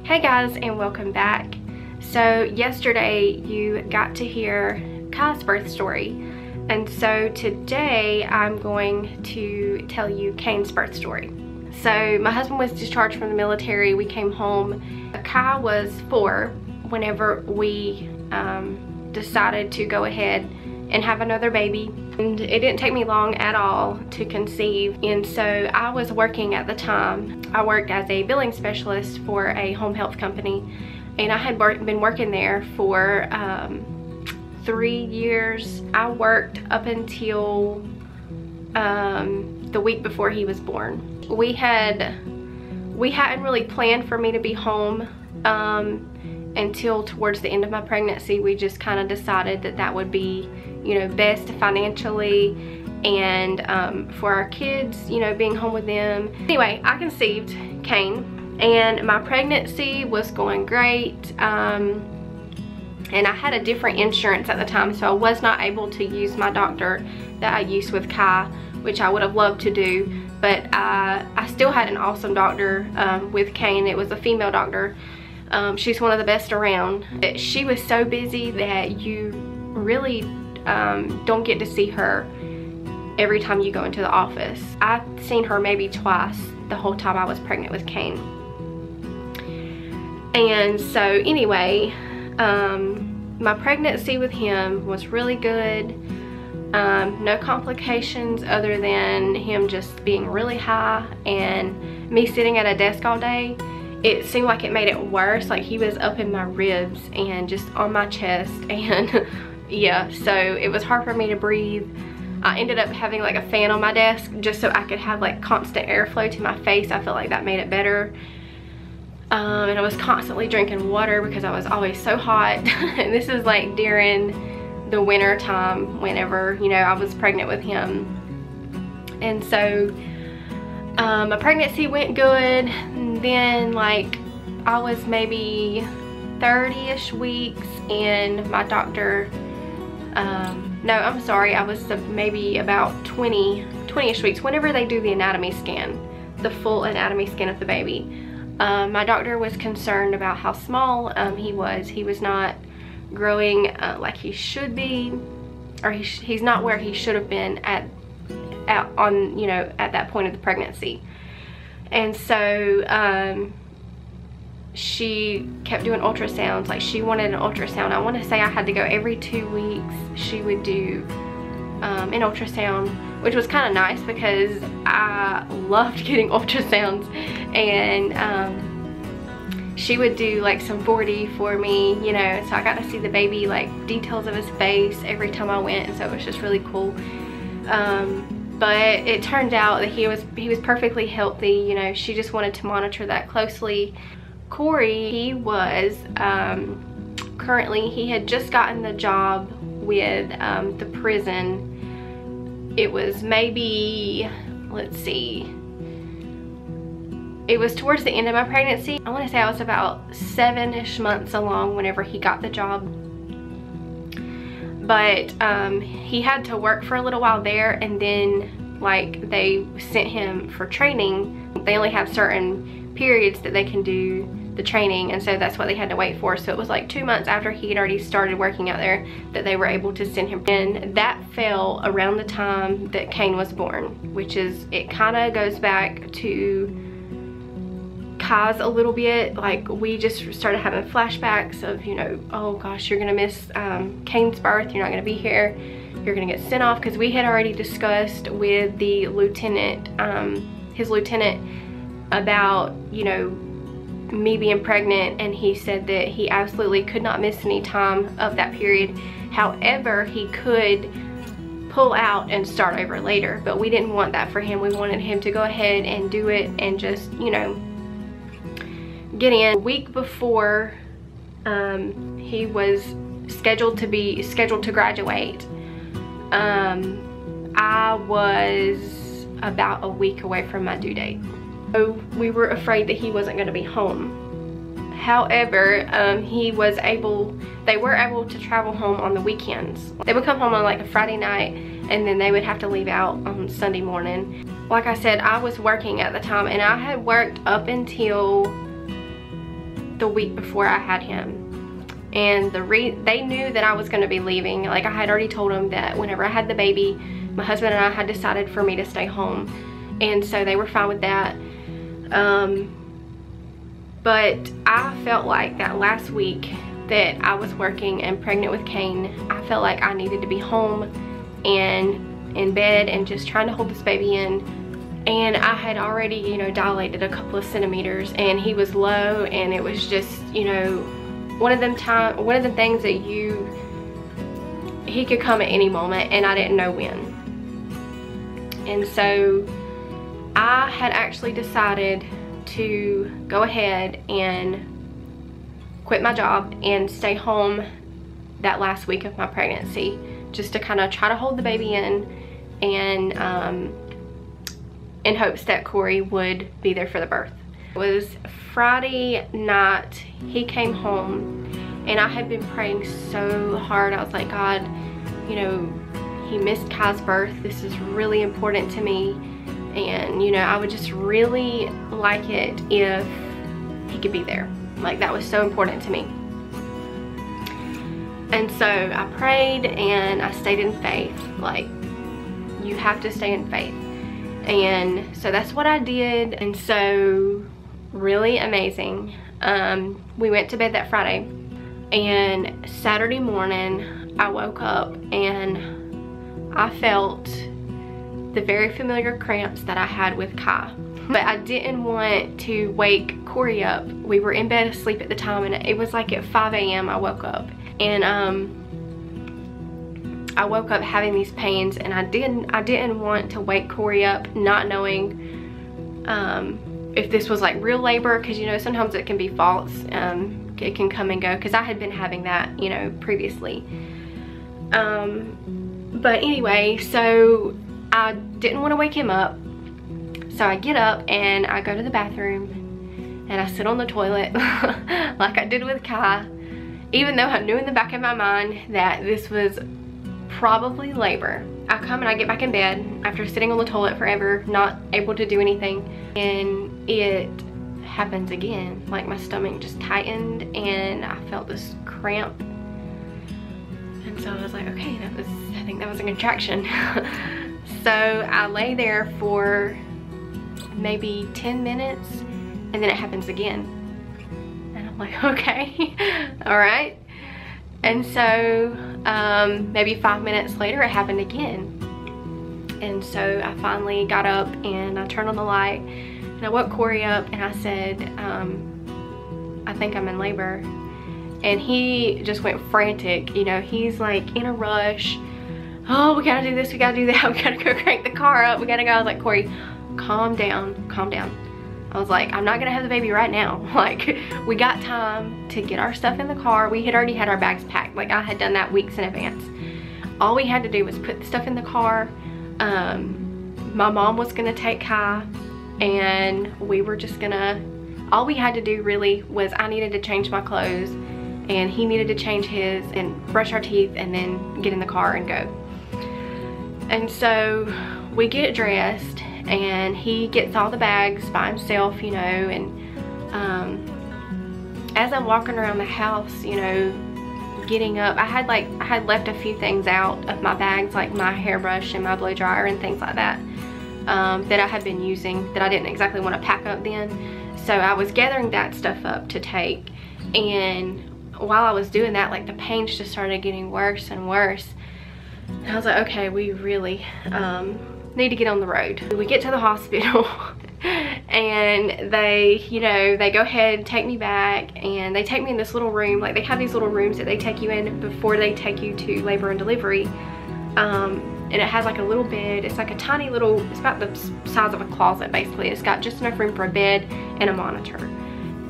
Hey guys, and welcome back. So yesterday you got to hear Kai's birth story, and so today I'm going to tell you Kane's birth story. So my husband was discharged from the military. We came home. Kai was 4 whenever we decided to go ahead and have another baby, and it didn't take me long at all to conceive. And so I was working at the time. I worked as a billing specialist for a home health company, and I had been working there for 3 years. I worked up until the week before he was born. We hadn't really planned for me to be home until towards the end of my pregnancy. We just kind of decided that that would be, you know, best financially and for our kids, you know, being home with them. Anyway, I conceived Kane, and my pregnancy was going great. And I had a different insurance at the time, so I was not able to use my doctor that I used with Kai, which I would have loved to do. But I still had an awesome doctor with Kane. It was a female doctor. She's one of the best around. She was so busy that you really don't get to see her every time you go into the office. I've seen her maybe twice the whole time I was pregnant with Kane. And so anyway, my pregnancy with him was really good. No complications other than him just being really high and me sitting at a desk all day. It seemed like it made it worse. Like, he was up in my ribs and just on my chest, and yeah, so it was hard for me to breathe. I ended up having like a fan on my desk just so I could have like constant airflow to my face. I felt like that made it better. And I was constantly drinking water because I was always so hot. And this is like during the winter time whenever, you know, I was pregnant with him. And so my pregnancy went good. And then like I was maybe 30-ish weeks, and my doctor, no, I'm sorry, I was maybe about 20-ish weeks whenever they do the anatomy scan, the full anatomy scan of the baby. My doctor was concerned about how small he was. He was not growing like he should be, or he's not where he should have been at that point of the pregnancy. And so she kept doing ultrasounds. Like, she wanted an ultrasound. I want to say I had to go every 2 weeks. She would do an ultrasound, which was kind of nice because I loved getting ultrasounds. And she would do like some 4D for me, you know, so I got to see the baby, like details of his face every time I went, and so it was just really cool. But it turned out that he was perfectly healthy. You know, she just wanted to monitor that closely. Corey, he was currently, he had just gotten the job with the prison. It was maybe, let's see, it was towards the end of my pregnancy. I want to say I was about 7-ish months along whenever he got the job. But he had to work for a little while there, and then like they sent him for training. They only have certain periods that they can do the training, and so that's what they had to wait for. So it was like 2 months after he had already started working out there that they were able to send him. And that fell around the time that Kane was born, which is, it kind of goes back to Kai's a little bit. Like, we just started having flashbacks of, you know, oh gosh, you're gonna miss Kane's birth, you're not gonna be here, you're gonna get sent off, because we had already discussed with the lieutenant, his lieutenant, about, you know, me being pregnant, and he said that he absolutely could not miss any time of that period. However, he could pull out and start over later, but we didn't want that for him. We wanted him to go ahead and do it and just, you know, get in. A week before he was scheduled to graduate, I was about a week away from my due date. So we were afraid that he wasn't going to be home. However, they were able to travel home on the weekends. They would come home on like a Friday night, and then they would have to leave out on Sunday morning. Like I said, I was working at the time, and I had worked up until the week before I had him. And they knew that I was going to be leaving. Like, I had already told them that whenever I had the baby, my husband and I had decided for me to stay home. And so they were fine with that. But I felt like that last week that I was working and pregnant with Kane, I felt like I needed to be home and in bed and just trying to hold this baby in. And I had already, you know, dilated a couple of centimeters, and he was low, and it was just, you know, one of the things that he could come at any moment, and I didn't know when. And so I had actually decided to go ahead and quit my job and stay home that last week of my pregnancy, just to kind of try to hold the baby and in hopes that Corey would be there for the birth. It was Friday night, he came home, and I had been praying so hard. I was like, God, you know, he missed Kai's birth. This is really important to me. And, you know, I would just really like it if he could be there. Like, that was so important to me. And so I prayed and I stayed in faith. Like, you have to stay in faith. And so that's what I did. And so, really amazing. We went to bed that Friday, and Saturday morning I woke up and I felt the very familiar cramps that I had with Kai. But I didn't want to wake Corey up. We were in bed asleep at the time, and it was like at 5 a.m. I woke up. And I woke up having these pains, and I didn't want to wake Corey up, not knowing if this was like real labor, because, you know, sometimes it can be false. It can come and go, because I had been having that, you know, previously. But anyway, so I didn't want to wake him up. So I get up and I go to the bathroom and I sit on the toilet like I did with Kai, even though I knew in the back of my mind that this was probably labor. I come and I get back in bed after sitting on the toilet forever, not able to do anything, and it happens again. Like, my stomach just tightened and I felt this cramp. And so I was like, okay, I think that was a contraction. So I lay there for maybe 10 minutes, and then it happens again. And I'm like, okay, all right. And so maybe 5 minutes later, it happened again. And so I finally got up and I turned on the light and I woke Corey up and I said, I think I'm in labor. And he just went frantic. You know, he's like in a rush. Oh, we gotta do this, we gotta do that, we gotta go crank the car up, we gotta go. I was like, Corey, calm down, calm down. I was like, I'm not gonna have the baby right now. Like, we got time to get our stuff in the car. We had already had our bags packed. Like, I had done that weeks in advance. All we had to do was put the stuff in the car. My mom was gonna take Kai, and we were just gonna, all we had to do really was, I needed to change my clothes and he needed to change his and brush our teeth and then get in the car and go. And so we get dressed and he gets all the bags by himself, you know, and as I'm walking around the house, you know, getting up, I had left a few things out of my bags, like my hairbrush and my blow dryer and things like that, that I had been using that I didn't exactly want to pack up then. So I was gathering that stuff up to take, and while I was doing that, like, the pains just started getting worse and worse. And I was like, okay, we really need to get on the road. We get to the hospital and they, you know, they go ahead and take me back, and they take me in this little room. Like, they have these little rooms that they take you in before they take you to labor and delivery. And it has like a little bed. It's like a tiny little, it's about the size of a closet basically. It's got just enough room for a bed and a monitor.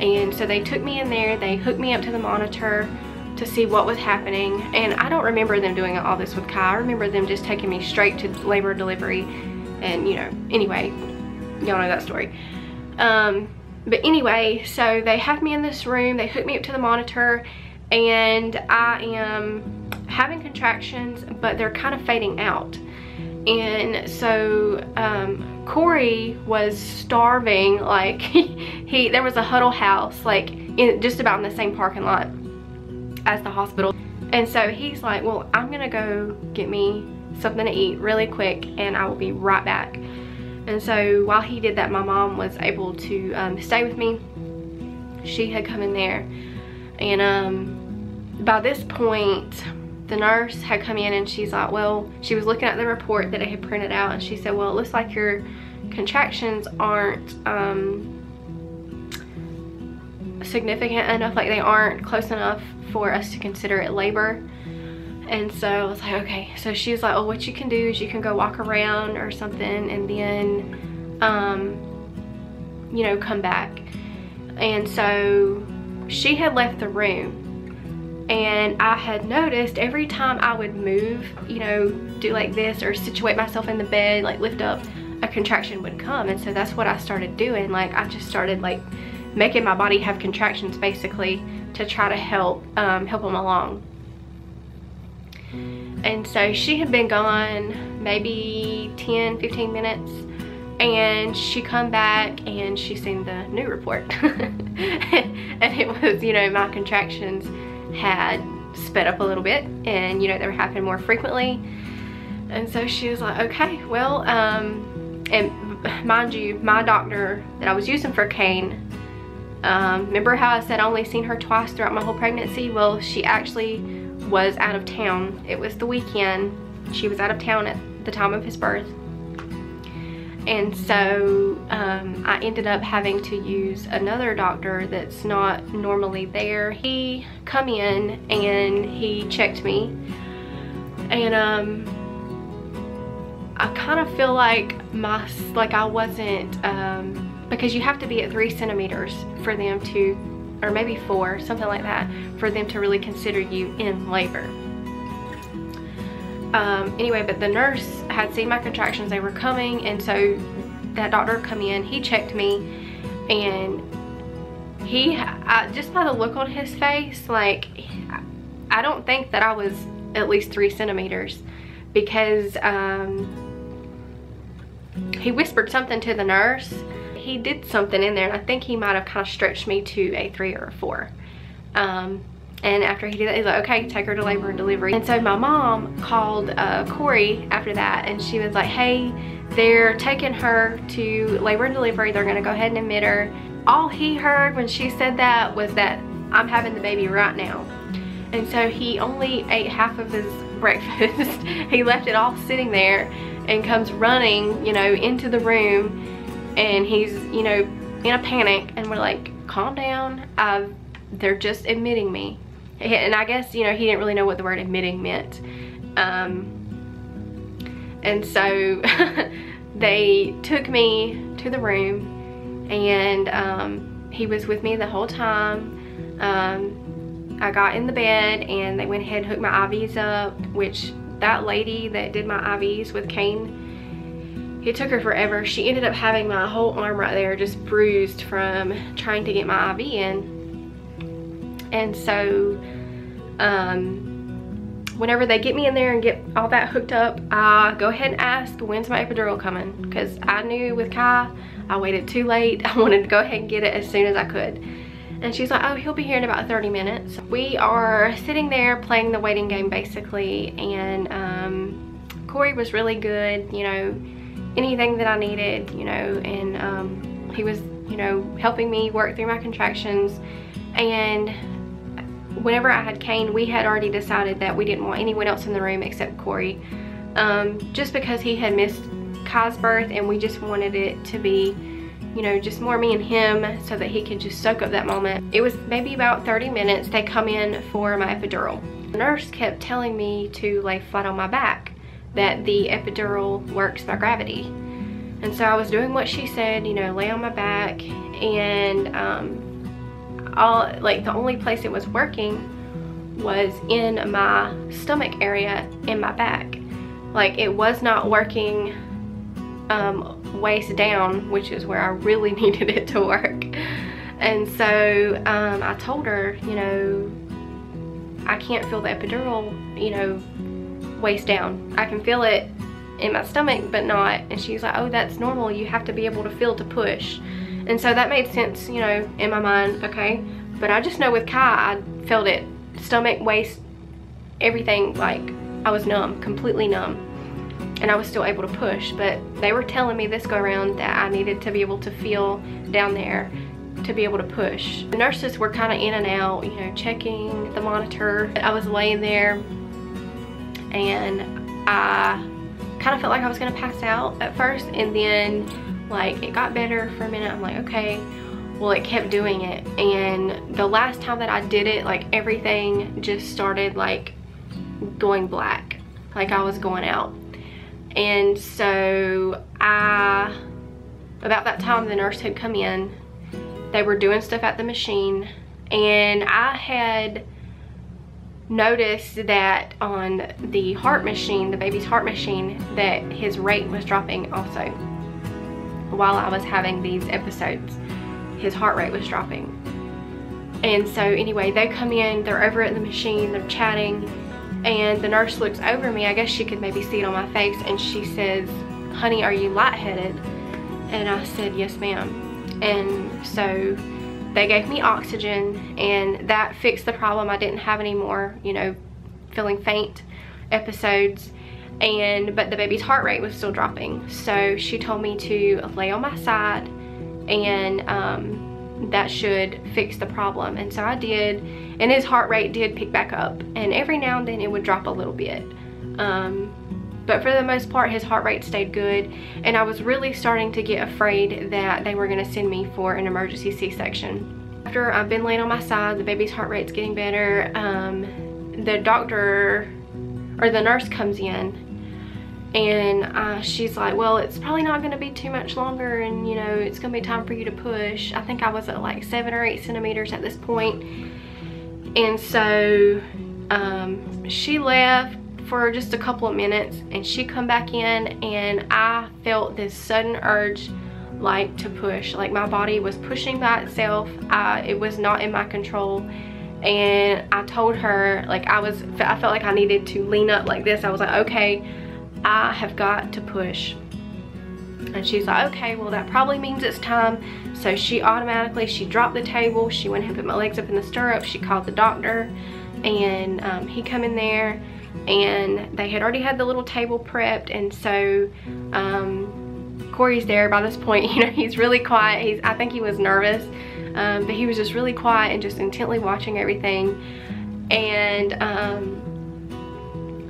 And so they took me in there, they hooked me up to the monitor to see what was happening. And I don't remember them doing all this with Kai. I remember them just taking me straight to labor and delivery. And, you know, anyway, y'all know that story. But anyway, so they have me in this room, they hook me up to the monitor, and I am having contractions, but they're kind of fading out. And so Corey was starving. Like, there was a huddle house. Like, just about in the same parking lot as the hospital. And so he's like, well, I'm gonna go get me something to eat really quick and I will be right back. And so while he did that, my mom was able to stay with me. She had come in there, and by this point the nurse had come in and she's like, well, she was looking at the report that I had printed out, and she said, well, it looks like your contractions aren't significant enough, like they aren't close enough for us to consider it labor. And so I was like, okay. So she was like, oh, what you can do is you can go walk around or something and then you know, come back. And so she had left the room, and I had noticed every time I would move, you know, do like this or situate myself in the bed, like lift up, a contraction would come. And so that's what I started doing. Like I just started like making my body have contractions basically to try to help them along. And so she had been gone maybe 10-15 minutes, and she come back and she seen the new report. And it was, you know, my contractions had sped up a little bit, and you know, they were happening more frequently. And so she was like, okay, well, and mind you, my doctor that I was using for Kane, remember how I said I only seen her twice throughout my whole pregnancy? Well, she actually was out of town. It was the weekend. She was out of town at the time of his birth. And so I ended up having to use another doctor that's not normally there. He come in and he checked me, and I kind of feel like I wasn't, because you have to be at 3 centimeters for them to, or maybe 4, something like that, for them to really consider you in labor. Anyway, but the nurse had seen my contractions, they were coming, and so that doctor come in, he checked me, and just by the look on his face, like, I don't think that I was at least 3 centimeters, because he whispered something to the nurse. He did something in there, and I think he might have kind of stretched me to a 3 or a 4. And after he did that, he's like, okay, take her to labor and delivery. And so my mom called Corey after that, and she was like, hey, they're taking her to labor and delivery. They're gonna go ahead and admit her. All he heard when she said that was that I'm having the baby right now. And so he only ate half of his breakfast. He left it all sitting there and comes running, you know, into the room, and he's, you know, in a panic, and we're like, calm down, they're just admitting me. And I guess, you know, he didn't really know what the word admitting meant. And so they took me to the room, and he was with me the whole time. I got in the bed, and they went ahead and hooked my IVs up, which that lady that did my IVs with Kane, it took her forever. She ended up having my whole arm right there just bruised from trying to get my IV in. And so whenever they get me in there and get all that hooked up, I go ahead and ask, when's my epidural coming? Because I knew with Kai, I waited too late. I wanted to go ahead and get it as soon as I could. And she's like, oh, he'll be here in about 30 minutes. We are sitting there playing the waiting game basically, and Corey was really good, you know, anything that I needed, you know, and he was, you know, helping me work through my contractions. And whenever I had Kane, we had already decided that we didn't want anyone else in the room except Corey, just because he had missed Kai's birth, and we just wanted it to be, you know, just more me and him, so that he could just soak up that moment. It was maybe about 30 minutes. They come in for my epidural. The nurse kept telling me to lay flat on my back, that the epidural works by gravity. And so I was doing what she said, you know, lay on my back, and like the only place it was working was in my stomach area in my back. Like, it was not working waist down, which is where I really needed it to work. And so I told her, you know, I can't feel the epidural, you know, waist down. I can feel it in my stomach, but not. And she's like, oh, that's normal. You have to be able to feel to push. And so that made sense, you know, in my mind. Okay, But I just know with Kai, I felt it, stomach, waist, everything, like I was numb, completely numb. And I was still able to push, but they were telling me this go around that I needed to be able to feel down there to be able to push. The nurses were kind of in and out, you know, checking the monitor. I was laying there and I kind of felt like I was gonna pass out at first, and then like it got better for a minute. I'm like, okay. Well, it kept doing it, and the last time that I did it, like everything just started like going black, like I was going out. And so about that time, the nurse had come in. They were doing stuff at the machine, and I had noticed that on the heart machine, the baby's heart machine, that his rate was dropping also. While I was having these episodes, his heart rate was dropping. And so anyway, they come in, they're over at the machine, they're chatting, and the nurse looks over me. I guess she could maybe see it on my face, and she says, "Honey, are you lightheaded?" And I said, "Yes, ma'am." And so they gave me oxygen, and that fixed the problem. I didn't have any more, you know, feeling faint episodes, but the baby's heart rate was still dropping. So she told me to lay on my side, and that should fix the problem. And so I did, and his heart rate did pick back up, and every now and then it would drop a little bit, but for the most part his heart rate stayed good. And I was really starting to get afraid that they were going to send me for an emergency C-section. After I've been laying on my side, the baby's heart rate's getting better, the doctor or the nurse comes in, and she's like, "Well, it's probably not going to be too much longer, and you know, it's going to be time for you to push." I think I was at like 7 or 8 centimeters at this point. And so she left for just a couple of minutes, and she come back in, and I felt this sudden urge like to push, like my body was pushing by itself. It was not in my control. And I told her, like, I felt like I needed to lean up like this. I was like, okay, I have got to push. And she's like, okay, well that probably means it's time. So she dropped the table, she went and put my legs up in the stirrups, she called the doctor, and he come in there, and they had already had the little table prepped. And so Corey's there by this point. You know, he's really quiet. I think he was nervous, but he was just really quiet and just intently watching everything. And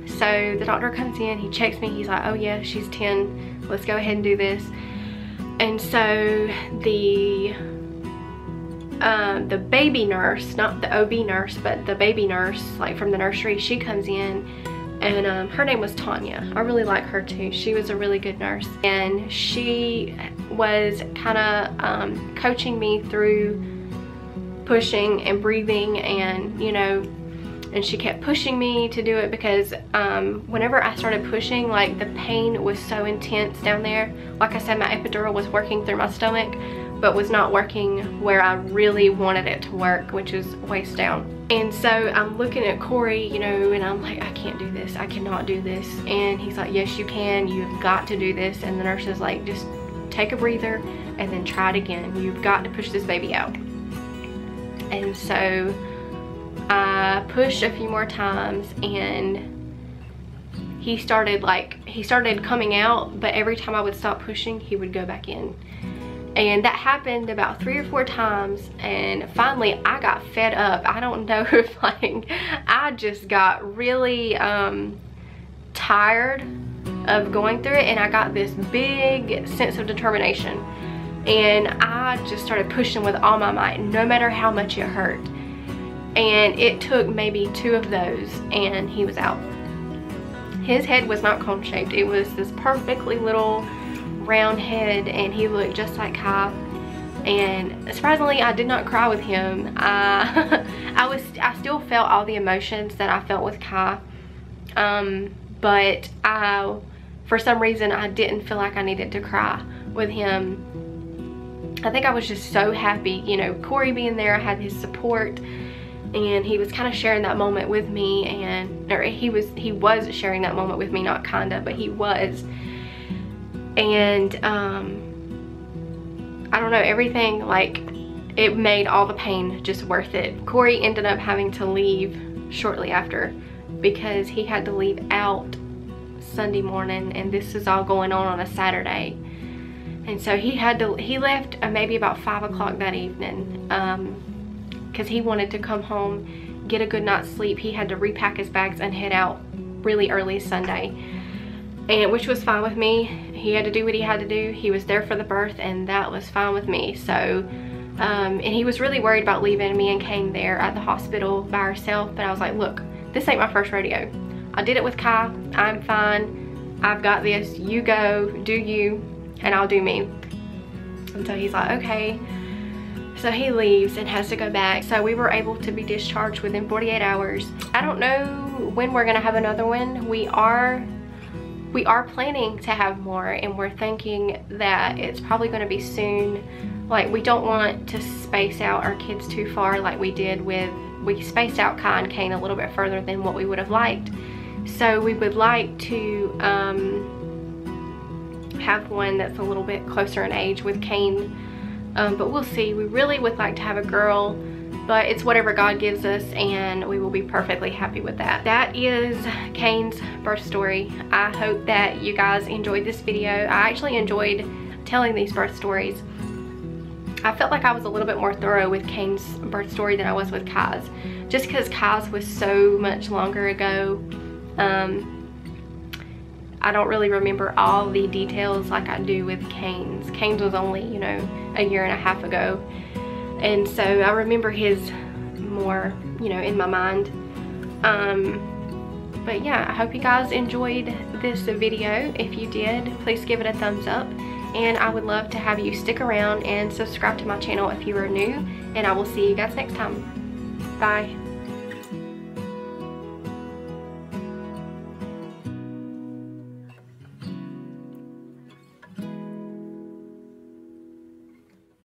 so the doctor comes in, he checks me, he's like, "Oh yeah, she's 10, let's go ahead and do this." And so the baby nurse, not the OB nurse, but the baby nurse, like from the nursery, she comes in, and her name was Tanya. I really like her too. She was a really good nurse, and she was kind of coaching me through pushing and breathing, and you know, and she kept pushing me to do it, because whenever I started pushing, like the pain was so intense down there. Like I said, my epidural was working through my stomach, but was not working where I really wanted it to work, which is waist down. And so I'm looking at Corey, you know, and I'm like, I can't do this, I cannot do this. And he's like, yes you can, you've got to do this. And the nurse is like, just take a breather and then try it again, you've got to push this baby out. And so I pushed a few more times, and he started coming out, but every time I would stop pushing, he would go back in. And that happened about 3 or 4 times, and finally I got fed up. I don't know if like I just got really tired of going through it, and I got this big sense of determination, and I just started pushing with all my might, no matter how much it hurt. And it took maybe 2 of those, and he was out. His head was not cone shaped, it was this perfectly little round head, and he looked just like Kai. And surprisingly, I did not cry with him. I still felt all the emotions that I felt with Kai, but for some reason I didn't feel like I needed to cry with him. I think I was just so happy, you know, Corey being there. I had his support, and he was kind of sharing that moment with me, or he was sharing that moment with me, not kinda, but he was. And I don't know, everything, like it made all the pain just worth it. Corey ended up having to leave shortly after because he had to leave out Sunday morning, and this is all going on a Saturday. And so he left maybe about 5 o'clock that evening because he wanted to come home, get a good night's sleep. He had to repack his bags and head out really early Sunday, and which was fine with me. He had to do what he had to do. He was there for the birth, and that was fine with me. So and he was really worried about leaving me and Kane there at the hospital by ourselves, but I was like, look, this ain't my first rodeo. I did it with Kai. I'm fine. I've got this. You go, do you, and I'll do me. And so he's like, okay. So he leaves and has to go back. So we were able to be discharged within 48 hours. I don't know when we're gonna have another one. We are planning to have more, and we're thinking that it's probably gonna be soon. Like, we don't want to space out our kids too far like we did we spaced out Kai and Kane a little bit further than what we would have liked. So we would like to have one that's a little bit closer in age with Kane, but we'll see. We really would like to have a girl, but it's whatever God gives us, and we will be perfectly happy with that. That is Kane's birth story. I hope that you guys enjoyed this video. I actually enjoyed telling these birth stories. I felt like I was a little bit more thorough with Kane's birth story than I was with Kai's, just because Kai's was so much longer ago. I don't really remember all the details like I do with Kane's. Kane's was only, you know, a year and a half ago, and so I remember his more, you know, in my mind. But yeah, I hope you guys enjoyed this video. If you did, please give it a thumbs up, and I would love to have you stick around and subscribe to my channel if you are new, and I will see you guys next time. Bye.